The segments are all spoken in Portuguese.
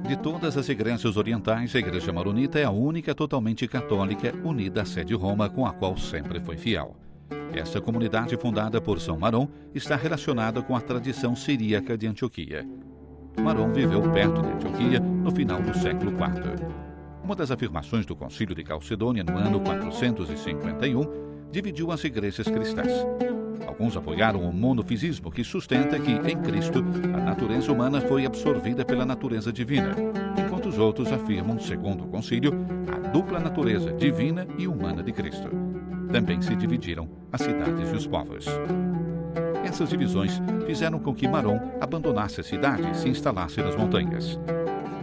De todas as igrejas orientais, a Igreja Maronita é a única totalmente católica unida à sede Roma, com a qual sempre foi fiel. Essa comunidade, fundada por São Maron, está relacionada com a tradição siríaca de Antioquia. Maron viveu perto de Antioquia no final do século IV. Uma das afirmações do Concílio de Calcedônia, no ano 451, dividiu as igrejas cristãs. Alguns apoiaram o monofisismo, que sustenta que, em Cristo, a natureza humana foi absorvida pela natureza divina, enquanto os outros afirmam, segundo o concílio, a dupla natureza divina e humana de Cristo. Também se dividiram as cidades e os povos. Essas divisões fizeram com que Maron abandonasse a cidade e se instalasse nas montanhas.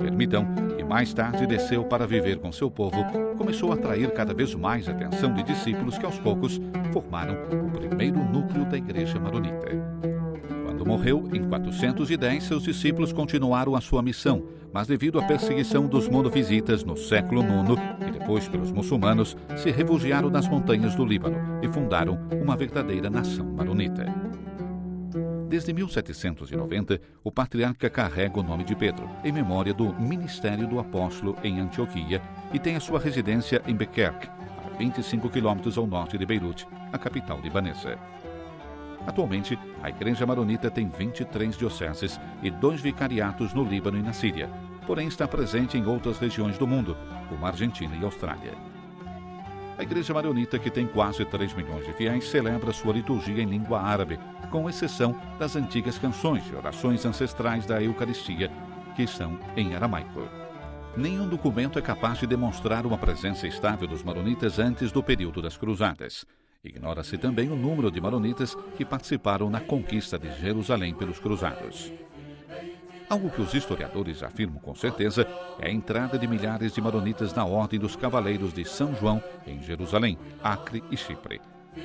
Ermitão, que mais tarde desceu para viver com seu povo, começou a atrair cada vez mais a atenção de discípulos que, aos poucos, formaram o primeiro núcleo da Igreja Maronita. Quando morreu, em 410, seus discípulos continuaram a sua missão, mas devido à perseguição dos monofisitas no século IX e depois pelos muçulmanos, se refugiaram nas montanhas do Líbano e fundaram uma verdadeira nação maronita. Desde 1790, o patriarca carrega o nome de Pedro, em memória do ministério do apóstolo em Antioquia, e tem a sua residência em Bequerque, a 25 quilômetros ao norte de Beirute, a capital libanesa. Atualmente, a Igreja Maronita tem 23 dioceses e 2 vicariatos no Líbano e na Síria, porém está presente em outras regiões do mundo, como a Argentina e a Austrália. A Igreja Maronita, que tem quase 3 milhões de fiéis, celebra sua liturgia em língua árabe, com exceção das antigas canções e orações ancestrais da Eucaristia, que são em aramaico. Nenhum documento é capaz de demonstrar uma presença estável dos maronitas antes do período das Cruzadas. Ignora-se também o número de maronitas que participaram na conquista de Jerusalém pelos cruzados. Algo que os historiadores afirmam com certeza é a entrada de milhares de maronitas na Ordem dos Cavaleiros de São João, em Jerusalém, Acre e Chipre.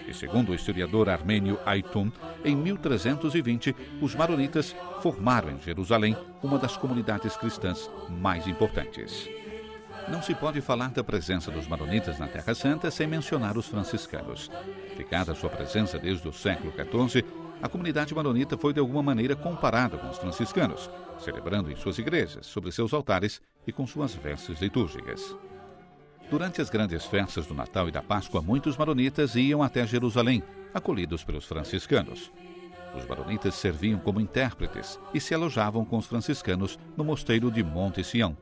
E segundo o historiador armênio Aytun, em 1320, os maronitas formaram em Jerusalém uma das comunidades cristãs mais importantes. Não se pode falar da presença dos maronitas na Terra Santa sem mencionar os franciscanos. Ligada à sua presença desde o século XIV, a comunidade maronita foi de alguma maneira comparada com os franciscanos, celebrando em suas igrejas, sobre seus altares e com suas vestes litúrgicas. Durante as grandes festas do Natal e da Páscoa, muitos maronitas iam até Jerusalém, acolhidos pelos franciscanos. Os maronitas serviam como intérpretes e se alojavam com os franciscanos no mosteiro de Monte Sião.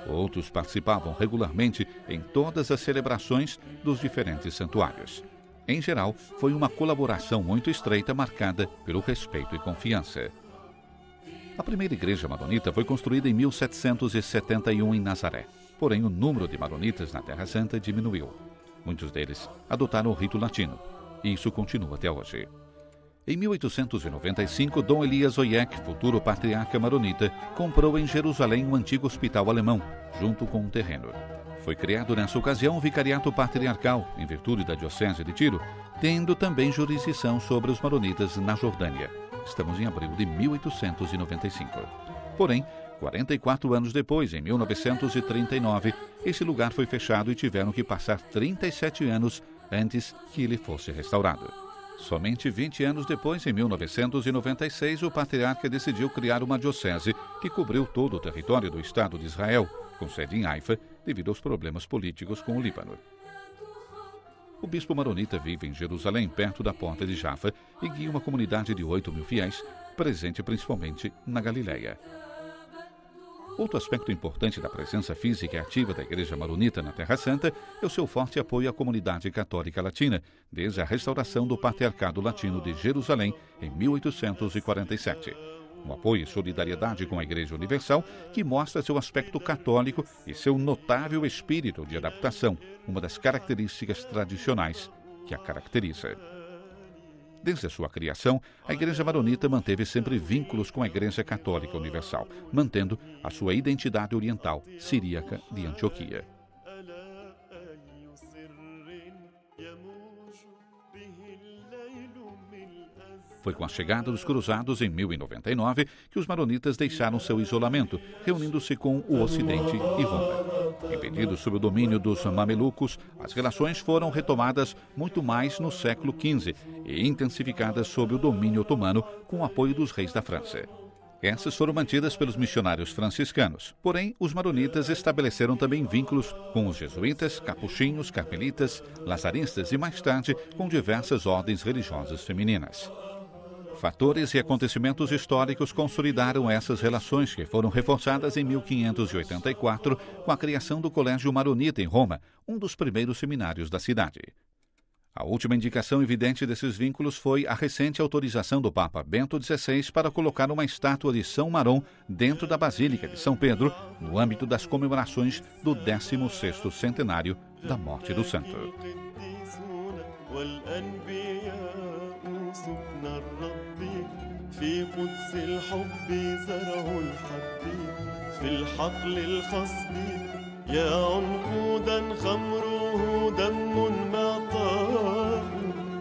Outros participavam regularmente em todas as celebrações dos diferentes santuários. Em geral, foi uma colaboração muito estreita, marcada pelo respeito e confiança. A primeira igreja maronita foi construída em 1771 em Nazaré. Porém, o número de maronitas na Terra Santa diminuiu. Muitos deles adotaram o rito latino, e isso continua até hoje. Em 1895, Dom Elias Oyek, futuro patriarca maronita, comprou em Jerusalém um antigo hospital alemão, junto com um terreno. Foi criado nessa ocasião um vicariato patriarcal, em virtude da diocese de Tiro, tendo também jurisdição sobre os maronitas na Jordânia. Estamos em abril de 1895. Porém, 44 anos depois, em 1939, esse lugar foi fechado e tiveram que passar 37 anos antes que ele fosse restaurado. Somente 20 anos depois, em 1996, o patriarca decidiu criar uma diocese que cobriu todo o território do Estado de Israel, com sede em Haifa, devido aos problemas políticos com o Líbano. O bispo maronita vive em Jerusalém, perto da porta de Jaffa, e guia uma comunidade de 8.000 fiéis, presente principalmente na Galileia. Outro aspecto importante da presença física e ativa da Igreja Maronita na Terra Santa é o seu forte apoio à comunidade católica latina, desde a restauração do Patriarcado Latino de Jerusalém em 1847. Um apoio e solidariedade com a Igreja Universal que mostra seu aspecto católico e seu notável espírito de adaptação, uma das características tradicionais que a caracteriza. Desde a sua criação, a Igreja Maronita manteve sempre vínculos com a Igreja Católica Universal, mantendo a sua identidade oriental, siríaca de Antioquia. Foi com a chegada dos cruzados em 1099 que os maronitas deixaram seu isolamento, reunindo-se com o Ocidente e Roma. Impedidos sob o domínio dos mamelucos, as relações foram retomadas muito mais no século XV e intensificadas sob o domínio otomano com o apoio dos reis da França. Essas foram mantidas pelos missionários franciscanos. Porém, os maronitas estabeleceram também vínculos com os jesuítas, capuchinhos, carmelitas, lazaristas e, mais tarde, com diversas ordens religiosas femininas. Fatores e acontecimentos históricos consolidaram essas relações, que foram reforçadas em 1584 com a criação do Colégio Maronita em Roma, um dos primeiros seminários da cidade. A última indicação evidente desses vínculos foi a recente autorização do Papa Bento XVI para colocar uma estátua de São Marão dentro da Basílica de São Pedro, no âmbito das comemorações do 16º centenário da morte do santo.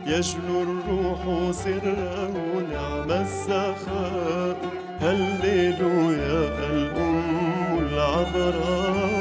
يجلو الروح سره نعم السخاء هللويا الأم العذراء